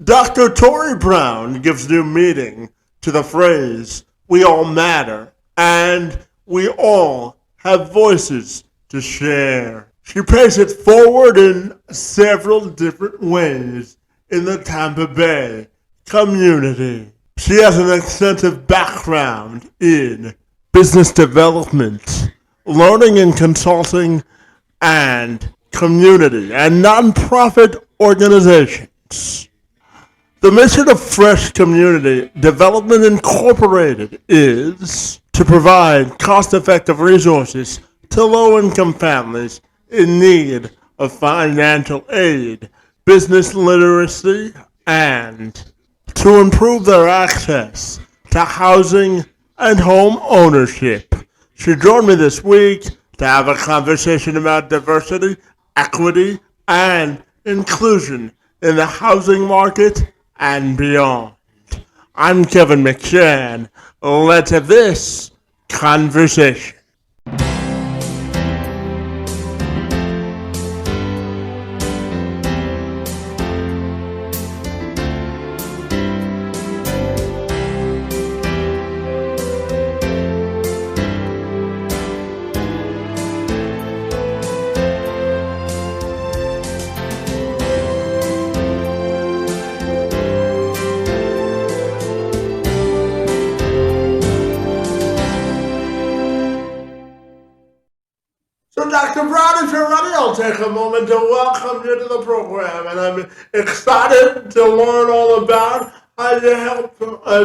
Dr. Tori Brown gives new meaning to the phrase, we all matter, and we all have voices to share. She pays it forward in several different ways in the Tampa Bay community. She has an extensive background in business development, learning and consulting, and community and nonprofit organizations. The mission of Fresh Community Development Incorporated is to provide cost-effective resources to low-income families in need of financial aid, business literacy, and to improve their access to housing and home ownership. She joined me this week to have a conversation about diversity, equity, and inclusion in the housing market and beyond. I'm Kevin McShann. Let's have this conversation. So, Dr. Brown, if you're ready, I'll take a moment to welcome you to the program. And I'm excited to learn all about how you help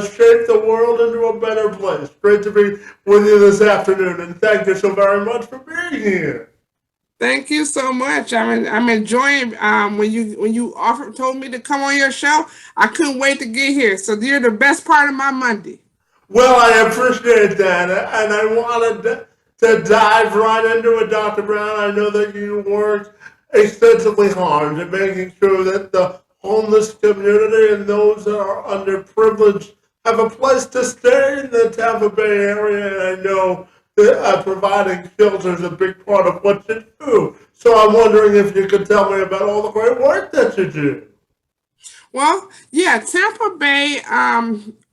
shape the world into a better place. Great to be with you this afternoon, and thank you so very much for being here. Thank you so much. I'm enjoying when you told me to come on your show. I couldn't wait to get here. So you're the best part of my Monday. Well, I appreciate that, and I wanted to dive right into it, Dr. Brown. I know that you work extensively hard at making sure that the homeless community and those that are underprivileged have a place to stay in the Tampa Bay area, and I know that providing shelter is a big part of what you do. So I'm wondering if you could tell me about all the great work that you do. Well, yeah, Tampa Bay.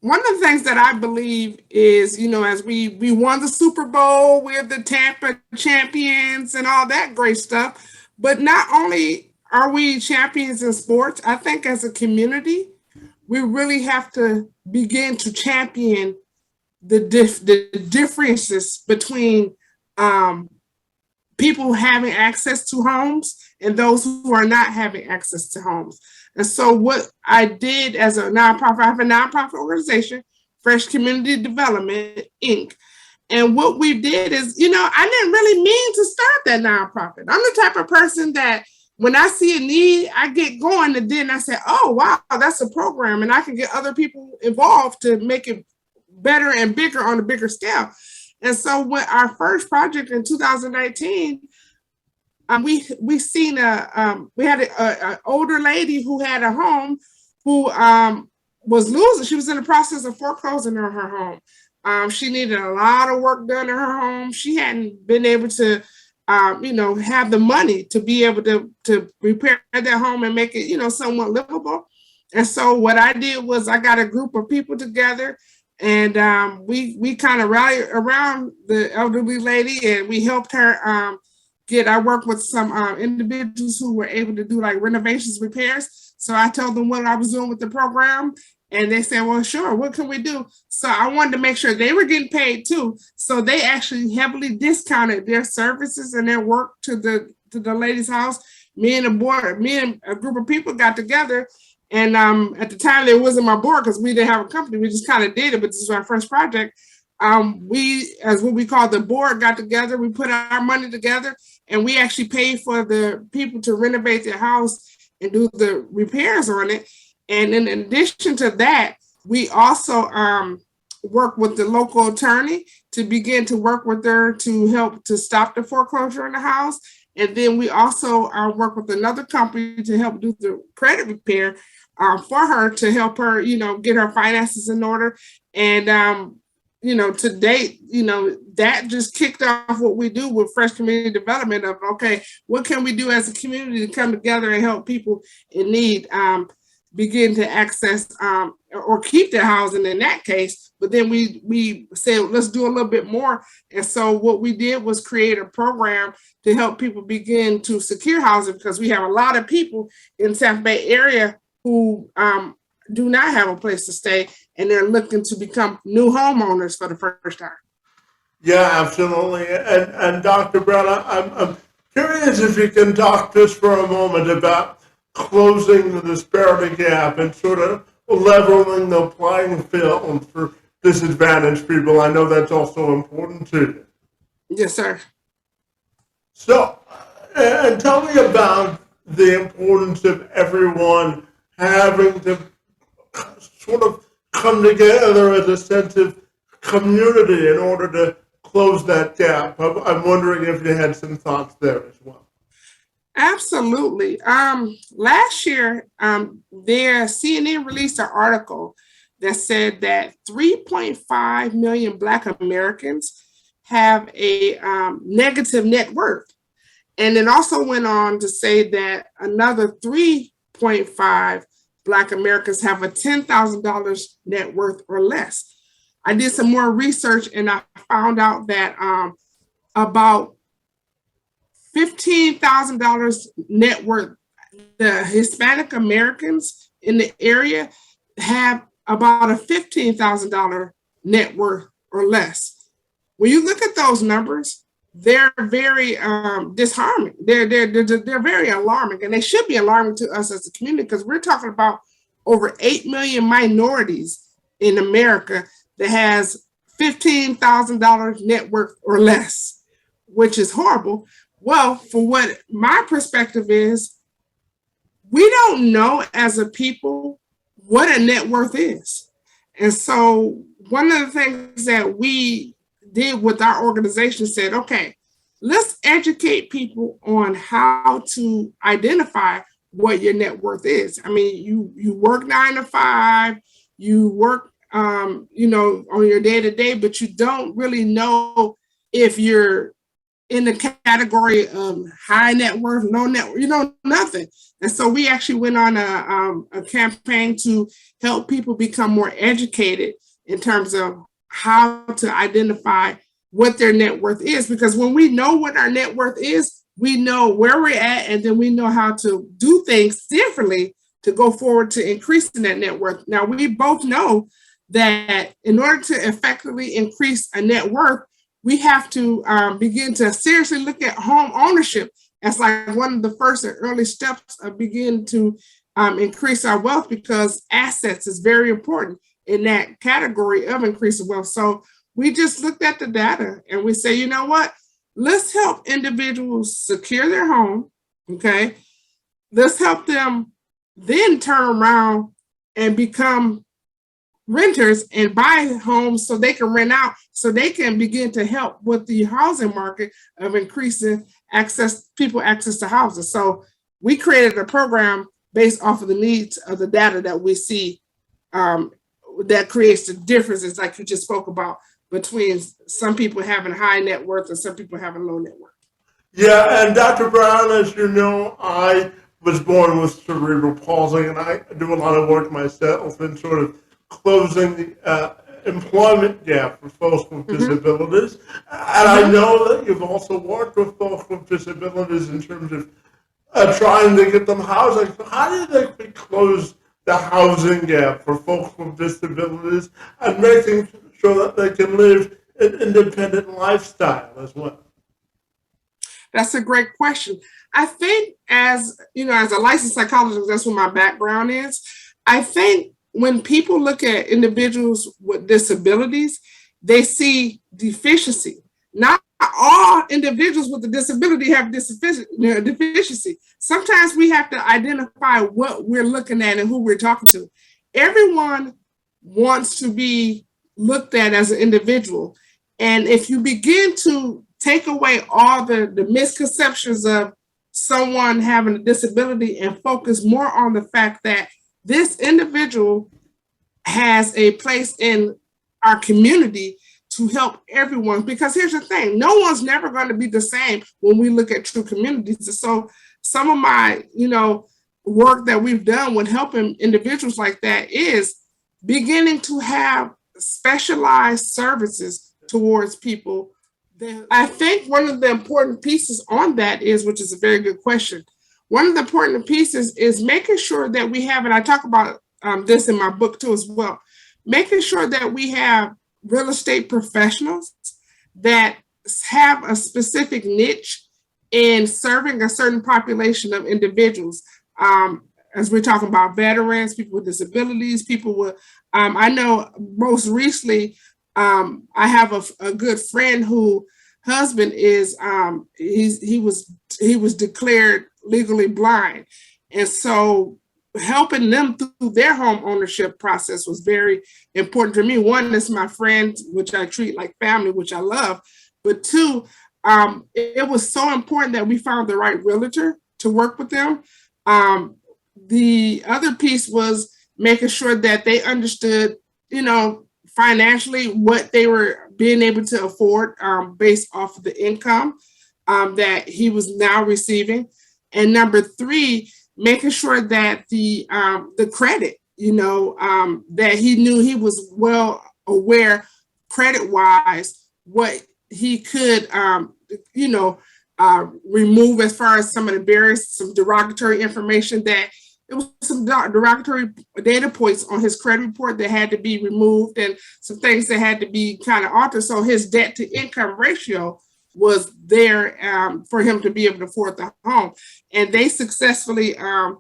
One of the things that I believe is, as we won the Super Bowl, we're the Tampa champions and all that great stuff. But not only are we champions in sports, I think as a community, we really have to begin to champion the differences between people having access to homes and those who are not having access to homes. And so what I did as a nonprofit, I have a nonprofit organization, Fresh Community Development, Inc. And what we did is, I didn't really mean to start that nonprofit. I'm the type of person that when I see a need, I get going, and then I say, oh, wow, that's a program, and I can get other people involved to make it better and bigger on a bigger scale. And so with our first project in 2019, we seen we had an older lady who had a home who was losing. She was in the process of foreclosing on her home. She needed a lot of work done in her home. She hadn't been able to, have the money to be able to repair that home and make it, somewhat livable. And so what I did was I got a group of people together, and we kind of rallied around the elderly lady, and we helped her. I worked with some individuals who were able to do like renovations, repairs. So I told them what I was doing with the program, and they said, well, sure, what can we do? So I wanted to make sure they were getting paid too. So they actually heavily discounted their services and their work to the lady's house. Me and a group of people got together. And at the time, it wasn't my board because we didn't have a company. We just kind of did it, but this is our first project. We, as what we call the board, got together. We put our money together, and we actually paid for the people to renovate their house and do the repairs on it. And in addition to that, we also work with the local attorney to begin to work with her to help to stop the foreclosure in the house. And then we also work with another company to help do the credit repair for her, to help her, get her finances in order. And to date, that just kicked off what we do with Fresh Community Development of, okay, what can we do as a community to come together and help people in need? begin to access or keep their housing in that case. But then we said, let's do a little bit more. And so what we did was create a program to help people begin to secure housing, because we have a lot of people in the Tampa Bay area who do not have a place to stay, and they're looking to become new homeowners for the first time. Yeah, absolutely. And Dr. Brown, I'm curious if you can talk just for a moment about closing the disparity gap and sort of leveling the playing field for disadvantaged people. I know that's also important to you. Yes, sir. So, and tell me about the importance of everyone having to sort of come together as a sense of community in order to close that gap. I'm wondering if you had some thoughts there as well. Absolutely. Last year, their CNN released an article that said that 3.5 million Black Americans have a negative net worth. And it also went on to say that another 3.5 Black Americans have a $10,000 net worth or less. I did some more research and I found out that about $15,000 net worth, the Hispanic Americans in the area have about a $15,000 net worth or less. When you look at those numbers, they're very disharming. They're very alarming, and they should be alarming to us as a community, because we're talking about over 8 million minorities in America that has $15,000 net worth or less, which is horrible. Well, for what my perspective is, we don't know as a people what a net worth is. And so one of the things that we did with our organization said, okay, let's educate people on how to identify what your net worth is. I mean, you work 9 to 5, you work on your day to day, but you don't really know if you're in the category of high net worth, low net worth, nothing. And so we actually went on a campaign to help people become more educated in terms of how to identify what their net worth is. Because when we know what our net worth is, we know where we're at, and then we know how to do things differently to go forward to increasing that net worth. Now, we both know that in order to effectively increase a net worth, we have to begin to seriously look at home ownership as like one of the first and early steps of begin to increase our wealth, because assets is very important in that category of increasing wealth. So we just looked at the data and we say, you know what? Let's help individuals secure their home, okay? Let's help them then turn around and become renters and buy homes so they can rent out, so they can begin to help with the housing market of increasing people access to housing. So we created a program based off of the needs of the data that we see that creates the differences, like you just spoke about, between some people having high net worth and some people having low net worth. Yeah, and Dr. Brown, as you know, I was born with cerebral palsy, and I do a lot of work myself in sort of closing the employment gap for folks with disabilities. And I know that you've also worked with folks with disabilities in terms of trying to get them housing. So how do you think we close the housing gap for folks with disabilities and making sure that they can live an independent lifestyle as well? That's a great question. I think as a licensed psychologist, that's what my background is. I think when people look at individuals with disabilities, they see deficiency. Not all individuals with a disability have deficiency. Sometimes we have to identify what we're looking at and who we're talking to. Everyone wants to be looked at as an individual. And if you begin to take away all the misconceptions of someone having a disability and focus more on the fact that this individual has a place in our community to help everyone. Because here's the thing, no one's never going to be the same when we look at true communities. So some of my, work that we've done with helping individuals like that is beginning to have specialized services towards people. I think one of the important pieces on that is, which is a very good question, one of the important pieces is making sure that we have, and I talk about this in my book too as well, making sure that we have real estate professionals that have a specific niche in serving a certain population of individuals. As we're talking about veterans, people with disabilities, people with, I know most recently, I have a good friend who husband is, he was declared legally blind. And so helping them through their home ownership process was very important to me. One is my friend, which I treat like family, which I love. But two, it was so important that we found the right realtor to work with them. The other piece was making sure that they understood, financially what they were being able to afford based off of the income that he was now receiving. And number three, making sure that the credit, that he knew he was well aware credit wise what he could, remove as far as some of the barriers, some derogatory information that it was some derogatory data points on his credit report that had to be removed and some things that had to be kind of altered. So his debt to income ratio was there for him to be able to afford the home. And they successfully, went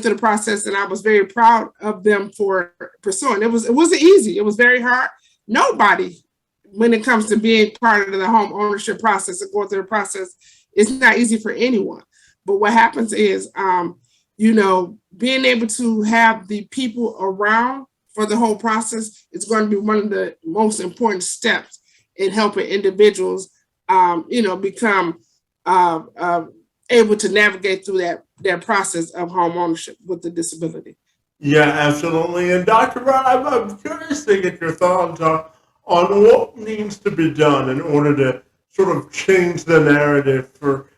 through the process, and I was very proud of them for pursuing. It wasn't easy. It was very hard. Nobody, when it comes to being part of the home ownership process and going through the process, it's not easy for anyone. But what happens is, being able to have the people around for the whole process is going to be one of the most important steps in helping individuals, become able to navigate through that process of home ownership with the disability. Yeah, absolutely. And Dr. Brown, I'm curious to get your thoughts on what needs to be done in order to sort of change the narrative for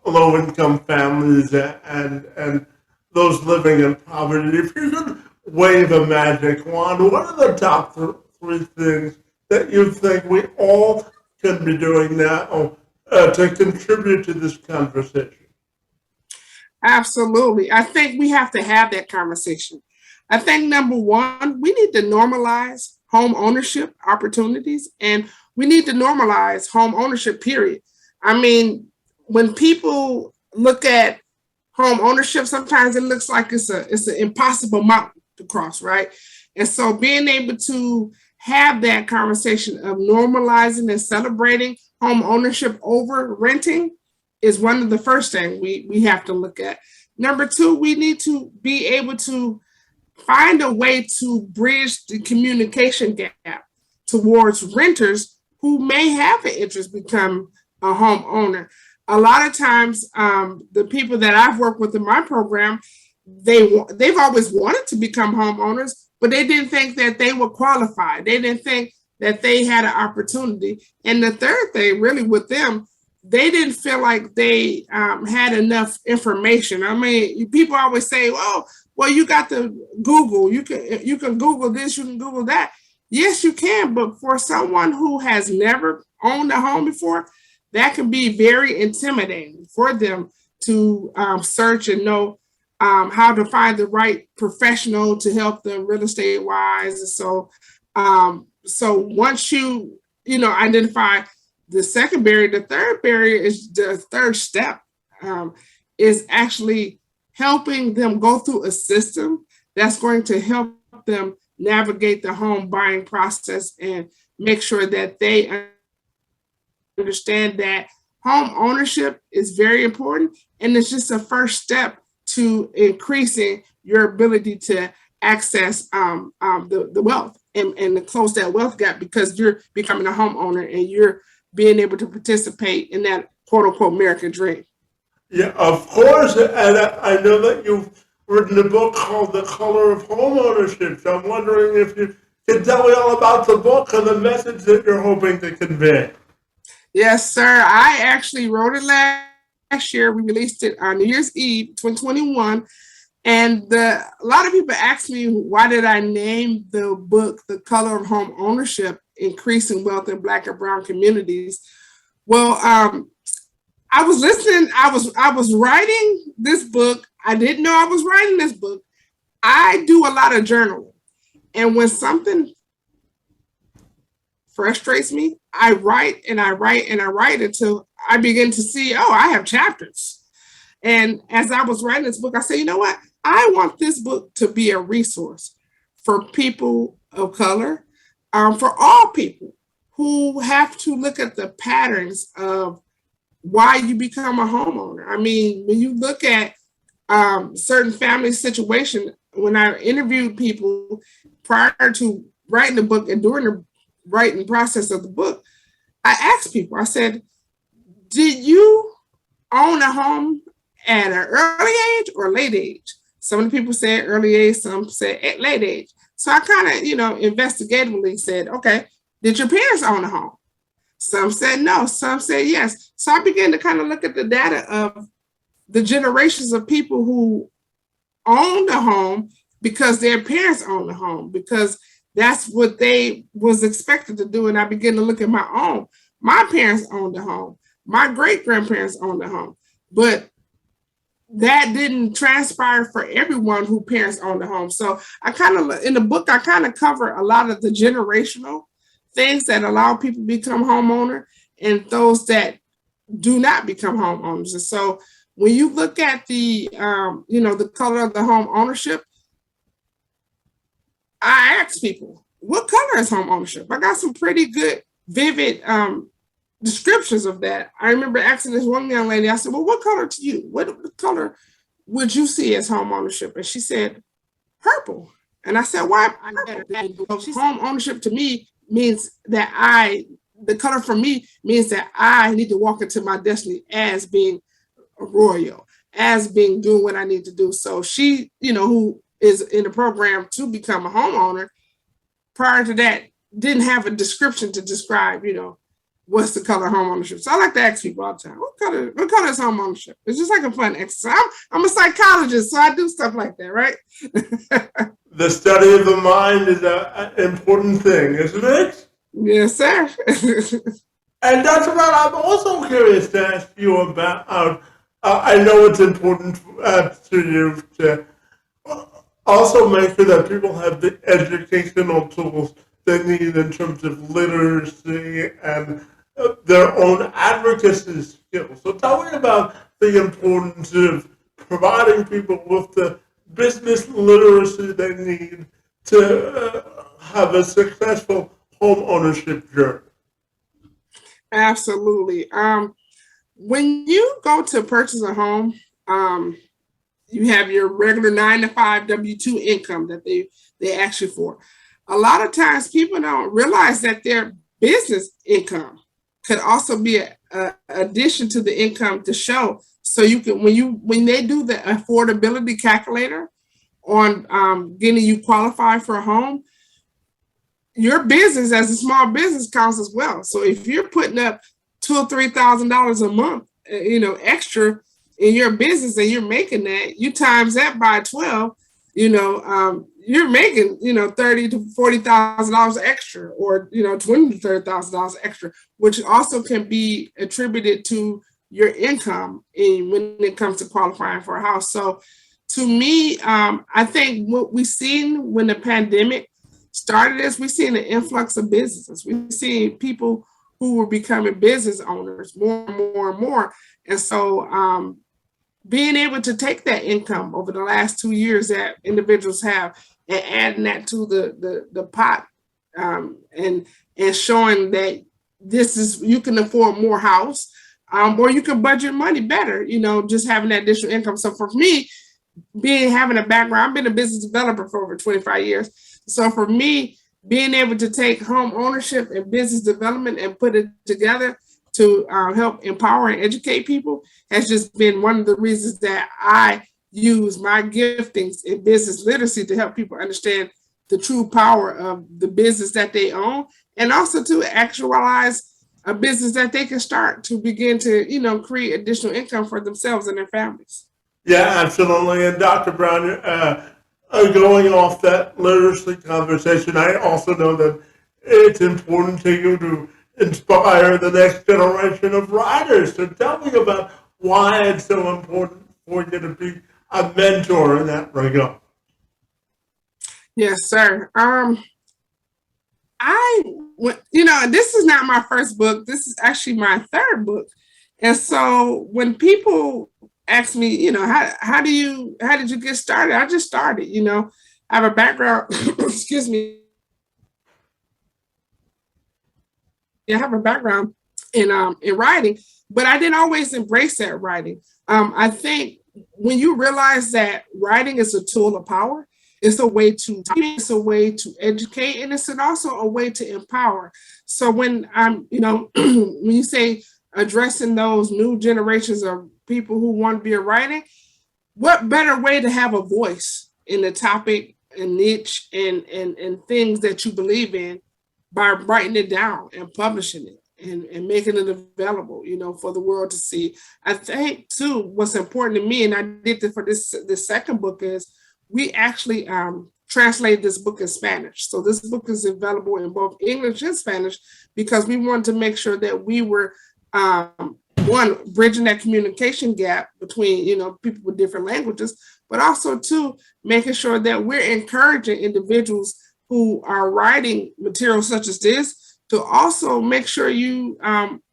low-income families and those living in poverty. If you could wave a magic wand, what are the top three things that you think we all can be doing now to contribute to this conversation? Absolutely. I think we have to have that conversation. I think number one, we need to normalize home ownership opportunities, and we need to normalize home ownership, period. I mean, when people look at home ownership, sometimes it looks like it's an impossible mountain to cross, right? And so being able to have that conversation of normalizing and celebrating home ownership over renting is one of the first things we have to look at. Number two, we need to be able to find a way to bridge the communication gap towards renters who may have an interest become a homeowner. A lot of times, the people that I've worked with in my program, they've always wanted to become homeowners, but they didn't think that they were qualified. They didn't think that they had an opportunity. And the third thing, really, with them, they didn't feel like they had enough information. I mean, people always say, "Oh, well, you got to Google. You can Google this. You can Google that." Yes, you can. But for someone who has never owned a home before, that can be very intimidating for them to search and know how to find the right professional to help them real estate wise. And so once you identify the second barrier, the third barrier is the third step is actually helping them go through a system that's going to help them navigate the home buying process and make sure that they understand that home ownership is very important, and it's just a first step to increasing your ability to access the wealth and to close that wealth gap, because you're becoming a homeowner and you're being able to participate in that quote unquote American dream. Yeah, of course. And I know that you've written a book called The Color of Homeownership. So I'm wondering if you can tell me all about the book and the message that you're hoping to convey. Yes, sir. I actually wrote it last last year. We released it on New Year's Eve, 2021. And a lot of people ask me, why did I name the book The Color of Home Ownership, Increasing Wealth in Black and Brown Communities? Well, I was listening. I was writing this book. I didn't know I was writing this book. I do a lot of journaling. And when something frustrates me, I write and I write and I write until I begin to see, oh, I have chapters. And as I was writing this book, I said, you know what? I want this book to be a resource for people of color, for all people who have to look at the patterns of why you become a homeowner. I mean, when you look at certain family situation, when I interviewed people prior to writing the book and during the writing process of the book, I asked people, I said, did you own a home at an early age or late age? Some of the people said early age, some said at late age. So I kind of, investigatively said, okay, did your parents own a home? Some said no, some said yes. So I began to kind of look at the data of the generations of people who owned a home because their parents owned a home, because that's what they was expected to do. And I began to look at my own. My parents owned a home. My great-grandparents owned a home. But that didn't transpire for everyone who parents owned a home. So I kind of, in the book, I kind of cover a lot of the generational things that allow people to become homeowner and those that do not become homeowners. And so when you look at the, the color of the home ownership, I ask people, what color is home ownership? I got some pretty good, vivid descriptions of that. I remember asking this one young lady, I said, well, what color to you? What color would you see as home ownership? And she said, purple. And I said, why? Home ownership to me means that the color for me means that I need to walk into my destiny as being a royal, as being doing what I need to do. So she, who is in the program to become a homeowner, prior to that, didn't have a description to describe, what's the color of home ownership. So I like to ask people all the time, what color is home ownership? It's just like a fun exercise. I'm a psychologist, so I do stuff like that, right? The study of the mind is an important thing, isn't it? Yes, sir. And Dr. Brown, I'm also curious to ask you about, I know it's important to you to also make sure that people have the educational tools they need in terms of literacy and their own advocacy skills. So tell me about the importance of providing people with the business literacy they need to have a successful home ownership journey. Absolutely. When you go to purchase a home, you have your regular 9-to-5 W-2 income that they ask you for. A lot of times people don't realize that their business income could also be an addition to the income to show. So you can, when they do the affordability calculator on getting you qualified for a home, your business as a small business counts as well. So if you're putting up $2,000 or $3,000 a month, extra in your business and you're making that, you times that by 12, you're making, $30,000 to $40,000 extra, or, $20,000 to $30,000 extra, which also can be attributed to your income when it comes to qualifying for a house. So to me, I think what we've seen when the pandemic started is we've seen an influx of businesses. We've seen people who were becoming business owners more and more and more. And so being able to take that income over the last 2 years that individuals have and adding that to the pot and showing that you can afford more house, or you can budget money better, just having that additional income. So for me, having a background, I've been a business developer for over 25 years. So for me, being able to take home ownership and business development and put it together to help empower and educate people has just been one of the reasons that I use my giftings in business literacy to help people understand the true power of the business that they own, and also to actualize a business that they can start to begin to, create additional income for themselves and their families. Yeah, absolutely. And Dr. Brown, going off that literacy conversation, I also know that it's important to you to inspire the next generation of writers. So tell me about why it's so important for you to be a mentor in that regard. Yes, sir. This is not my first book. This is actually my third book. And so when people ask me, how did you get started? I just started, I have a background, excuse me. I have a background in writing, but I didn't always embrace that writing. I think when you realize that writing is a tool of power, it's a way to educate, and it's also a way to empower. So when when you say addressing those new generations of people who want to be a writer, what better way to have a voice in the topic and niche and things that you believe in by writing it down and publishing it and making it available, for the world to see. I think too, what's important to me, and I did this for this second book, is we actually translated this book in Spanish. So this book is available in both English and Spanish because we wanted to make sure that we were one, bridging that communication gap between, people with different languages, but also two, making sure that we're encouraging individuals who are writing material such as this to also make sure you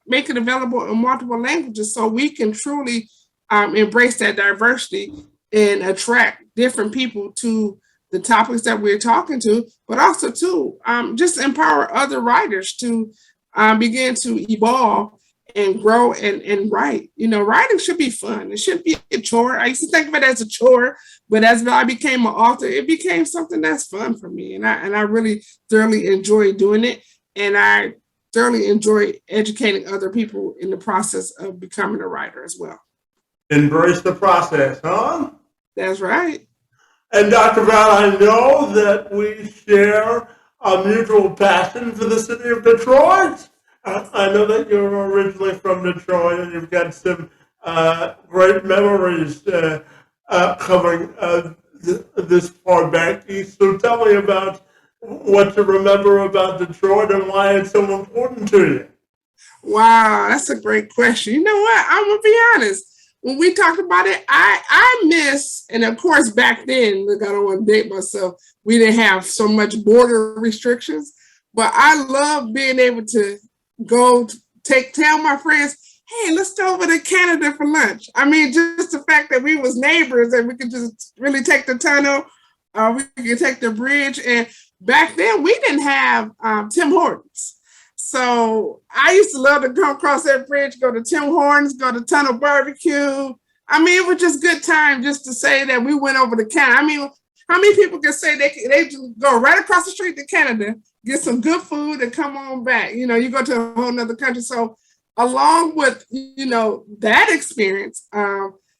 make it available in multiple languages so we can truly embrace that diversity and attract different people to the topics that we're talking to, but also to just empower other writers to begin to evolve and grow and write. Writing should be fun. It shouldn't be a chore. I used to think of it as a chore, but as I became an author, it became something that's fun for me. And I really thoroughly enjoy doing it. And I thoroughly enjoy educating other people in the process of becoming a writer as well. Embrace the process, huh? That's right. And Dr. Brown, I know that we share a mutual passion for the city of Detroit. I know that you're originally from Detroit and you've got some great memories covering this far back east. So tell me about what you remember about Detroit and why it's so important to you. Wow, that's a great question. You know what? I'm going to be honest. When we talked about it, I miss, and of course back then, look, I don't want to date myself, we didn't have so much border restrictions, but I love being able to go tell my friends, hey, let's go over to Canada for lunch. I mean, just the fact that we was neighbors and we could just really take the tunnel, we could take the bridge. And back then we didn't have Tim Hortons. So I used to love to come across that bridge, go to Tim Hortons, go to Tunnel Barbecue. I mean, it was just good time just to say that we went over to Canada. I mean, how many people can say they just go right across the street to Canada, get some good food and come on back? You go to a whole nother country. So along with, that experience,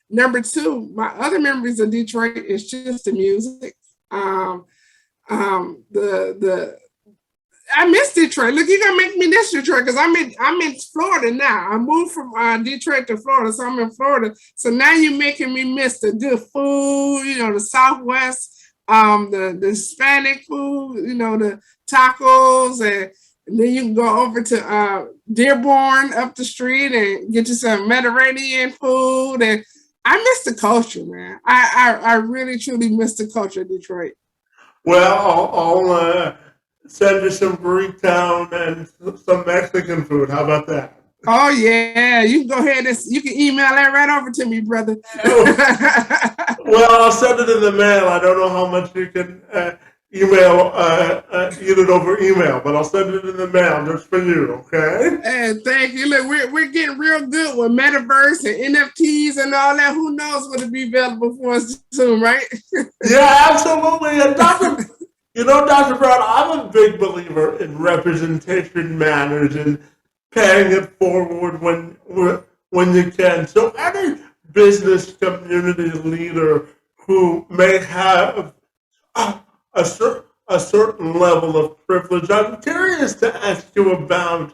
number two, my other memories of Detroit is just the music. I miss Detroit. Look, you're gonna make me miss Detroit because I'm in Florida now. I moved from Detroit to Florida, so I'm in Florida. So now you're making me miss the good food, the Southwest, the Hispanic food, the tacos, and then you can go over to Dearborn up the street and get you some Mediterranean food. And I miss the culture, man. I really truly miss the culture of Detroit. Well, I'll send you some Greektown and some Mexican food. How about that? Oh, yeah. You can go ahead and you can email that right over to me, brother. Well, I'll send it in the mail. I don't know how much you can eat it over email, but I'll send it in the mail just for you, okay? And thank you. Look, we're getting real good with metaverse and NFTs and all that. Who knows what will be available for us soon, right? Yeah, absolutely. And Dr. Brown, I'm a big believer in representation matters and paying it forward when you can. So any business community leader who may have a certain level of privilege, I'm curious to ask you about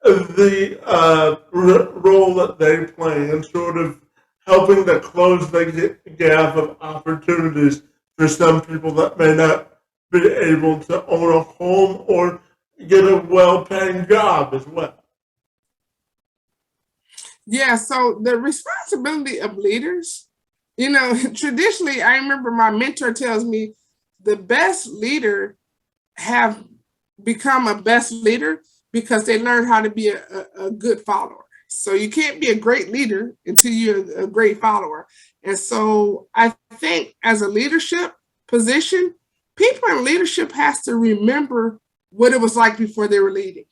the role that they play in sort of helping to close the gap of opportunities for some people that may not be able to own a home or get a well-paying job as well. Yeah, so the responsibility of leaders, traditionally, I remember my mentor tells me the best leader have become a best leader because they learn how to be a good follower. So you can't be a great leader until you're a great follower. And so I think as a leadership position, people in leadership has to remember what it was like before they were leading.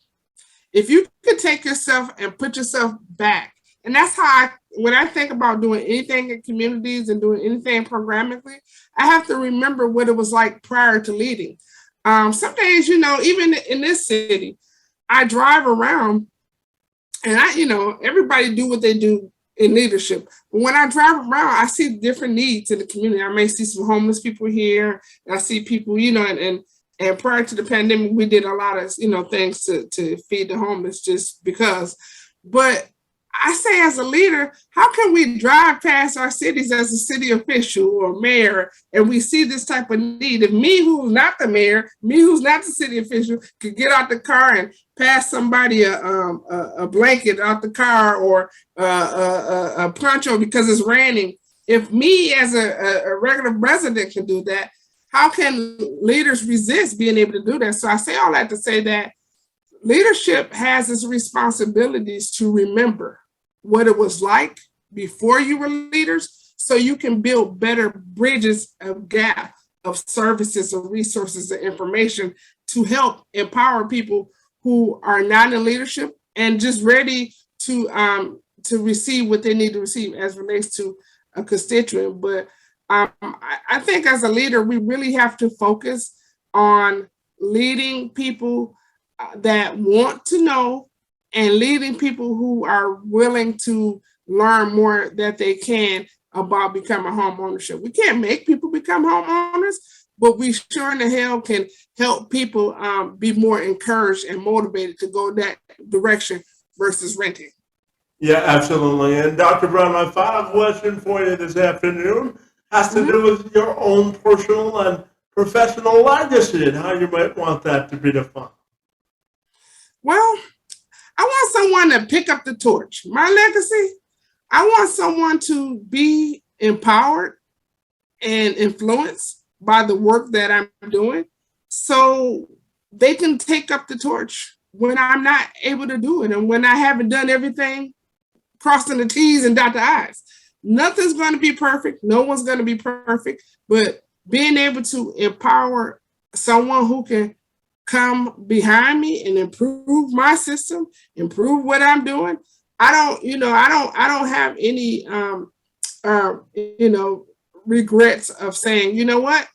If you could take yourself and put yourself back, and that's how when I think about doing anything in communities and doing anything programmatically, I have to remember what it was like prior to leading. Some days, even in this city, I drive around and everybody do what they do in leadership. But when I drive around, I see different needs in the community. I may see some homeless people here. And I see people, and prior to the pandemic, we did a lot of, things to feed the homeless just because. But I say as a leader, how can we drive past our cities as a city official or mayor and we see this type of need? If me, who's not the mayor, me, who's not the city official, could get out the car and pass somebody a blanket out the car or a poncho because it's raining. If me as a regular resident can do that, how can leaders resist being able to do that? So I say all that to say that leadership has its responsibilities to remember what it was like before you were leaders so you can build better bridges of gap of services or resources and information to help empower people who are not in leadership and just ready to receive what they need to receive as relates to a constituent. But I think as a leader, we really have to focus on leading people that want to know and leading people who are willing to learn more that they can about becoming home ownership. We can't make people become homeowners, but we sure in the hell can help people be more encouraged and motivated to go that direction versus renting. Yeah, absolutely. And Dr. Brown, my final question for you this afternoon has to do with your own personal and professional legacy and how you might want that to be defined. Well, I want someone to pick up the torch. My legacy, I want someone to be empowered and influenced by the work that I'm doing so they can take up the torch when I'm not able to do it and when I haven't done everything, crossing the T's and dot the I's. Nothing's going to be perfect. No one's going to be perfect, but being able to empower someone who can come behind me and improve my system, improve what I'm doing. I don't have any, regrets of saying, you know what,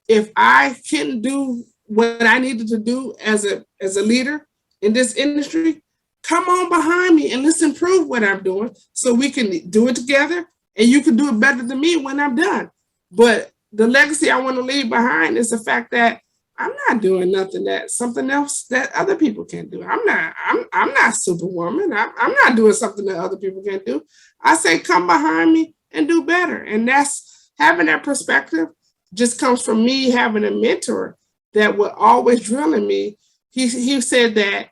if I can do what I needed to do as a leader in this industry, come on behind me and let's improve what I'm doing so we can do it together and you can do it better than me when I'm done. But the legacy I want to leave behind is the fact that I'm not doing nothing that something else that other people can do. I'm not Superwoman. I'm not doing something that other people can't do. I say come behind me and do better. And that's having that perspective just comes from me having a mentor that would always drill in me. He said that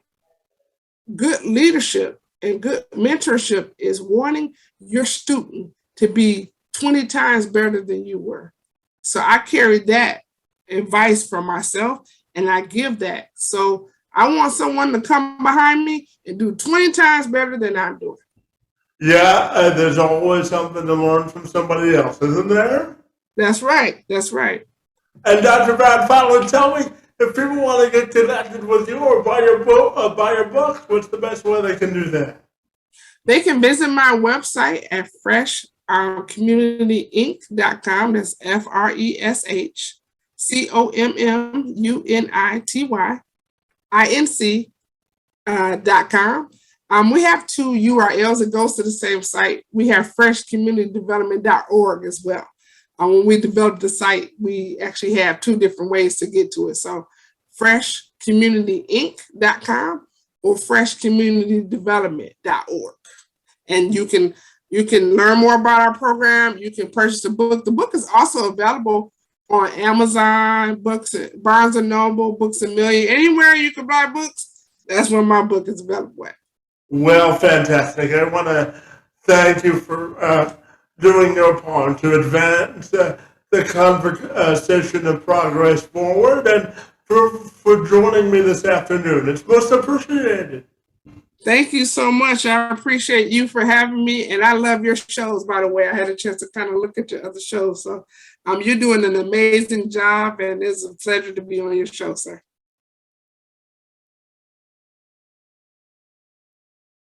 good leadership and good mentorship is wanting your student to be 20 times better than you were. So I carry that advice for myself and I give that. So I want someone to come behind me and do 20 times better than I'm doing. Yeah, there's always something to learn from somebody else, isn't there? That's right. That's right. And Dr. Brown, finally, tell me if people want to get connected with you or buy your books, what's the best way they can do that? They can visit my website at freshcommunityinc.com. That's FreshCommunityInc.com. We have two URLs that goes to the same site. We have freshcommunitydevelopment.org as well. When we developed the site, we actually have two different ways to get to it. So freshcommunityinc.com or freshcommunitydevelopment.org. And you can learn more about our program. You can purchase the book. The book is also available on Amazon, Books, Barnes and Noble, Books a Million. Anywhere you can buy books, that's where my book is available at. Well, fantastic. I want to thank you for doing your part to advance the conversation of progress forward, and for joining me this afternoon. It's most appreciated. Thank you so much. I appreciate you for having me, and I love your shows, by the way. I had a chance to kind of look at your other shows. So you're doing an amazing job, and it's a pleasure to be on your show, sir.